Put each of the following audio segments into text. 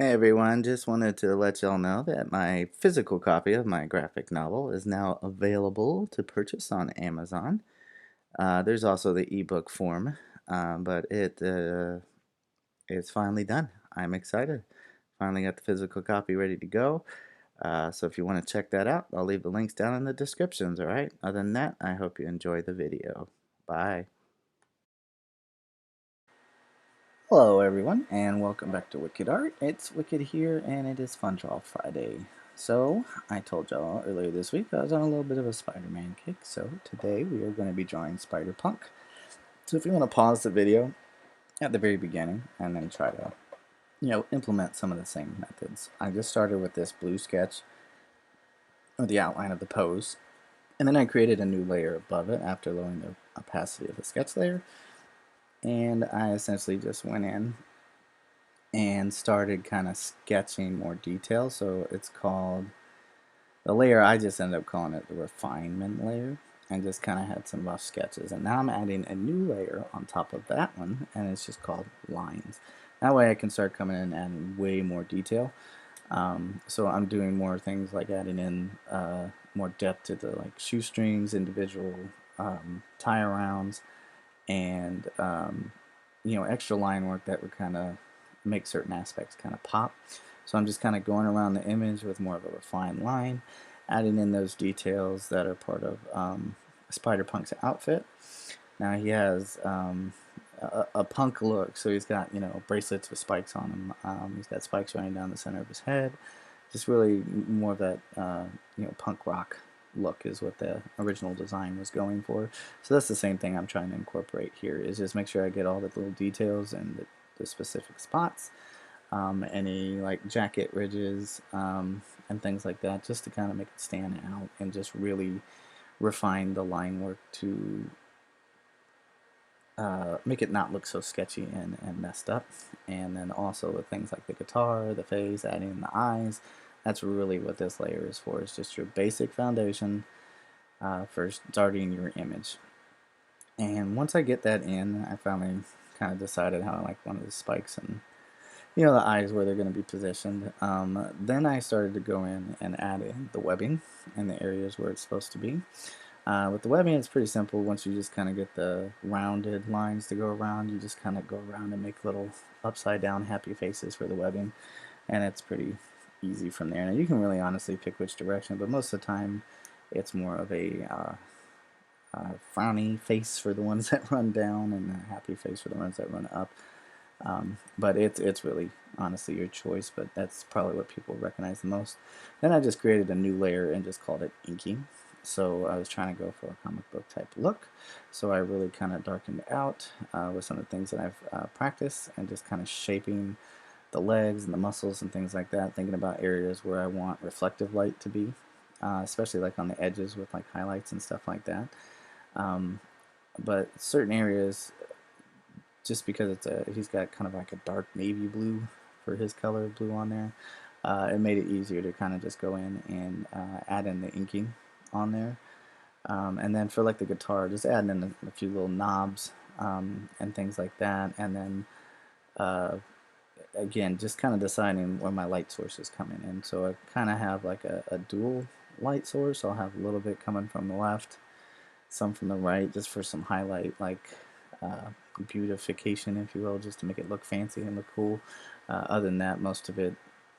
Hey everyone, just wanted to let y'all know that my physical copy of my graphic novel is now available to purchase on Amazon. There's also the ebook form, but it is finally done. I'm excited. Finally got the physical copy ready to go. So if you want to check that out, I'll leave the links down in the descriptions, alright? Other than that, I hope you enjoy the video. Bye. Hello everyone, and welcome back to Wicked Art. It's Wicked here, and it is Fun Draw Friday. So, I told y'all earlier this week I was on a little bit of a Spider-Man kick, so today we are going to be drawing Spider-Punk. So if you want to pause the video at the very beginning, and then try to, implement some of the same methods. I just started with this blue sketch, or the outline of the pose, and then I created a new layer above it after lowering the opacity of the sketch layer, and I essentially just went in and started kind of sketching more detail. So it's called, the layer I just ended up calling it the refinement layer, and just kind of had some rough sketches. And now I'm adding a new layer on top of that one, and it's just called lines. That way I can start coming in and adding way more detail. So I'm doing more things like adding in more depth to the like shoestrings, individual tie arounds, and extra line work that would kind of make certain aspects kind of pop. So I'm just kind of going around the image with more of a refined line, adding in those details that are part of Spider-Punk's outfit. Now he has a punk look, so he's got bracelets with spikes on him. He's got spikes running down the center of his head. Just really more of that punk rock look is what the original design was going for. So that's the same thing I'm trying to incorporate here, is just make sure I get all the little details and the specific spots, any like jacket ridges and things like that, just to kind of make it stand out and just really refine the line work to make it not look so sketchy and messed up. And then also with things like the guitar, the face, adding in the eyes, that's really what this layer is for. It's just your basic foundation for starting your image. And once I get that in, I finally kind of decided how I like one of the spikes and the eyes where they're going to be positioned. Then I started to go in and add in the webbing in the areas where it's supposed to be. With the webbing, it's pretty simple. Once you just kind of get the rounded lines to go around, you just kind of go around and make little upside down happy faces for the webbing, and it's pretty easy from there. Now you can really honestly pick which direction, but most of the time it's more of a frowny face for the ones that run down and a happy face for the ones that run up. But it's really honestly your choice, but that's probably what people recognize the most. Then I just created a new layer and just called it inking. So I was trying to go for a comic book type look, so I really kind of darkened out with some of the things that I've practiced, and just kind of shaping the legs and the muscles and things like that, thinking about areas where I want reflective light to be, especially like on the edges with like highlights and stuff like that. But certain areas, just because he's got kind of like a dark navy blue for his color blue on there, it made it easier to kind of just go in and add in the inking on there. And then for like the guitar, just adding in a few little knobs and things like that. And then again, just kind of deciding where my light source is coming in. So I kind of have like a dual light source. I'll have a little bit coming from the left, some from the right, just for some highlight, like beautification, if you will, just to make it look fancy and look cool. Other than that, most of it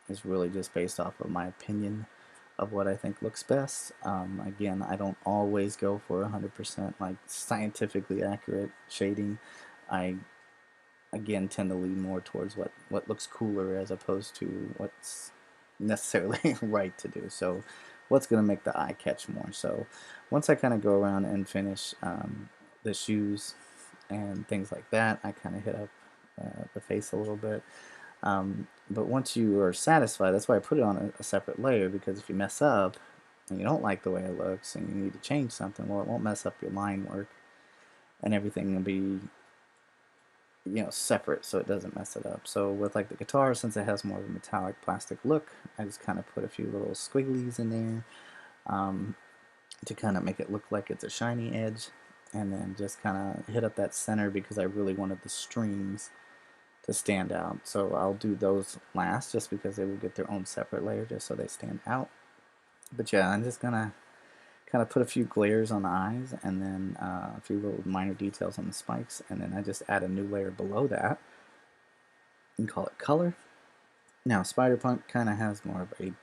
is really just based off of my opinion of what I think looks best. Again, I don't always go for 100% like scientifically accurate shading. I again tend to lean more towards what looks cooler as opposed to what's necessarily right to do. So what's going to make the eye catch more. So once I kind of go around and finish the shoes and things like that, I kind of hit up the face a little bit. But once you are satisfied, that's why I put it on a separate layer, because if you mess up and you don't like the way it looks and you need to change something, well, it won't mess up your line work, and everything will be separate, so it doesn't mess it up. So with like the guitar, since it has more of a metallic plastic look, I just kind of put a few little squigglies in there to kind of make it look like it's a shiny edge, and then just kind of hit up that center because I really wanted the strings to stand out. So I'll do those last just because they will get their own separate layer just so they stand out. But yeah, I'm just gonna kind of put a few glares on the eyes and then a few little minor details on the spikes, and then I just add a new layer below that and call it color. Now Spider-Punk kind of has more of a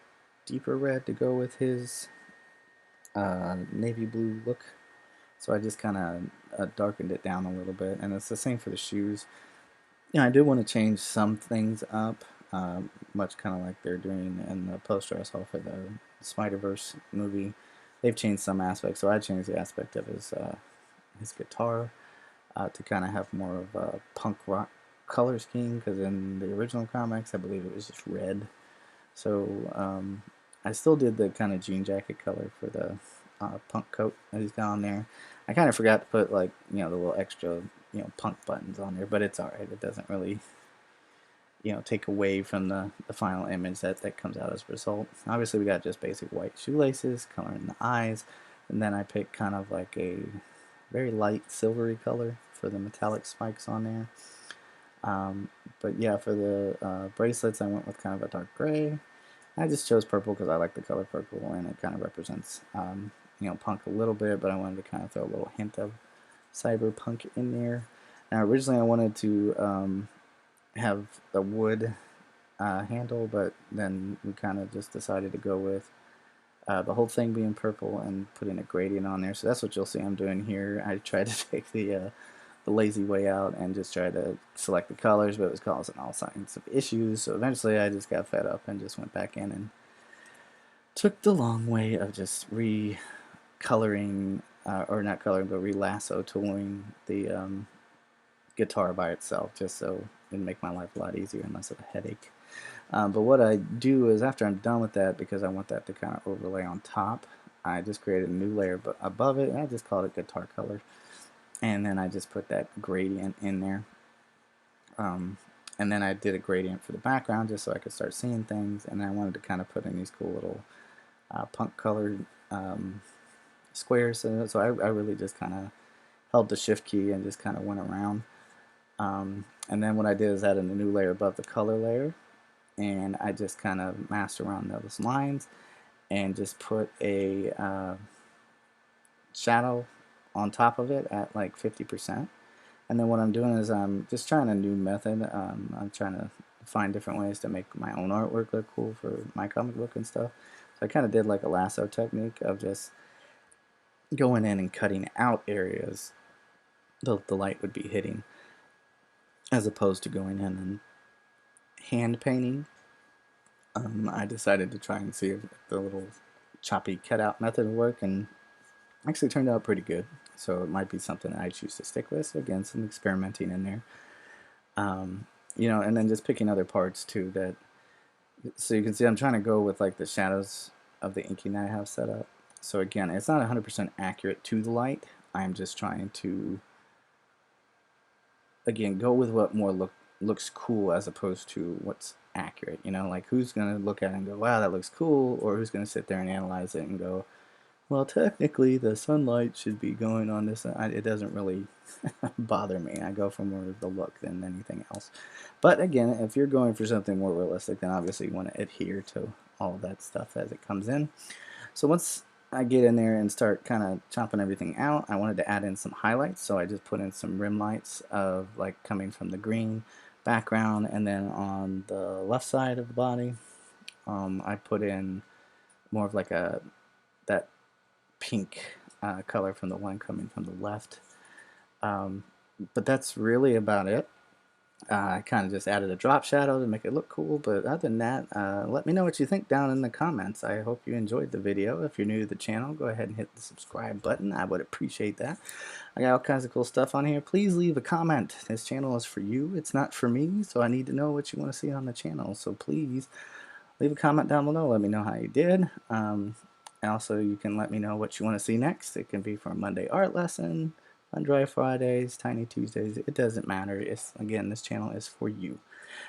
deeper red to go with his navy blue look, so I just kind of darkened it down a little bit, and it's the same for the shoes. Yeah, I do want to change some things up, much kind of like they're doing in the poster I saw for the Spider-Verse movie. They've changed some aspects, so I changed the aspect of his guitar to kind of have more of a punk rock color scheme, because in the original comics, I believe it was just red. So I still did the kind of jean jacket color for the punk coat that he's got on there. I kind of forgot to put like the little extra punk buttons on there, but it's all right. It doesn't really take away from the final image that comes out as a result. Obviously, we got just basic white shoelaces, coloring the eyes, and then I picked kind of like a very light silvery color for the metallic spikes on there. But yeah, for the bracelets, I went with kind of a dark gray. I just chose purple because I like the color purple, and it kind of represents punk a little bit, but I wanted to kind of throw a little hint of cyberpunk in there. Now originally I wanted to have a wood handle, but then we kind of just decided to go with the whole thing being purple and putting a gradient on there. So that's what you'll see I'm doing here. I tried to take the lazy way out and just try to select the colors, but it was causing all kinds of issues. So eventually I just got fed up and just went back in and took the long way of just re-coloring, or not coloring, but re-lasso tooling the guitar by itself, just so it'd make my life a lot easier and less of a headache. But what I do is after I'm done with that, because I want that to kind of overlay on top, I just created a new layer above it, and I just called it guitar color. And then I just put that gradient in there. And then I did a gradient for the background just so I could start seeing things. And I wanted to kind of put in these cool little punk colored squares. So I really just kind of held the shift key and just kind of went around. And then what I did is added a new layer above the color layer. And I just kind of masked around those lines and just put a shadow on top of it at like 50%. And then what I'm doing is I'm just trying a new method. I'm trying to find different ways to make my own artwork look cool for my comic book and stuff. So I kind of did like a lasso technique of just going in and cutting out areas the light would be hitting, as opposed to going in and hand painting. I decided to try and see if the little choppy cutout method would work, and actually turned out pretty good. So it might be something that I choose to stick with. So again, some experimenting in there. And then just picking other parts too that, so you can see I'm trying to go with like the shadows of the inking that I have set up. So again, it's not 100% accurate to the light. I'm just trying to, again, go with what more looks cool as opposed to what's accurate. Like who's going to look at it and go, wow, that looks cool, or who's going to sit there and analyze it and go, well, technically, the sunlight should be going on this. It doesn't really bother me. I go for more of the look than anything else. But again, if you're going for something more realistic, then obviously you want to adhere to all of that stuff as it comes in. So once I get in there and start kind of chopping everything out, I wanted to add in some highlights. So I just put in some rim lights of like coming from the green background, and then on the left side of the body, I put in more of like that pink color from the one coming from the left. But that's really about it. I kind of just added a drop shadow to make it look cool, but other than that, let me know what you think down in the comments. I hope you enjoyed the video. If you're new to the channel, go ahead and hit the subscribe button. I would appreciate that. I got all kinds of cool stuff on here. Please leave a comment. This channel is for you. It's not for me, so I need to know what you want to see on the channel. So please leave a comment down below. Let me know how you did. Also, you can let me know what you want to see next. It can be for a Monday art lesson, Fun Dry Fridays, Tiny Tuesdays. It doesn't matter. Again, this channel is for you.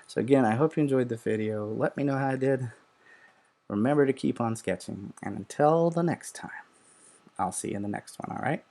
So again, I hope you enjoyed the video. Let me know how I did. Remember to keep on sketching. And until the next time, I'll see you in the next one, all right?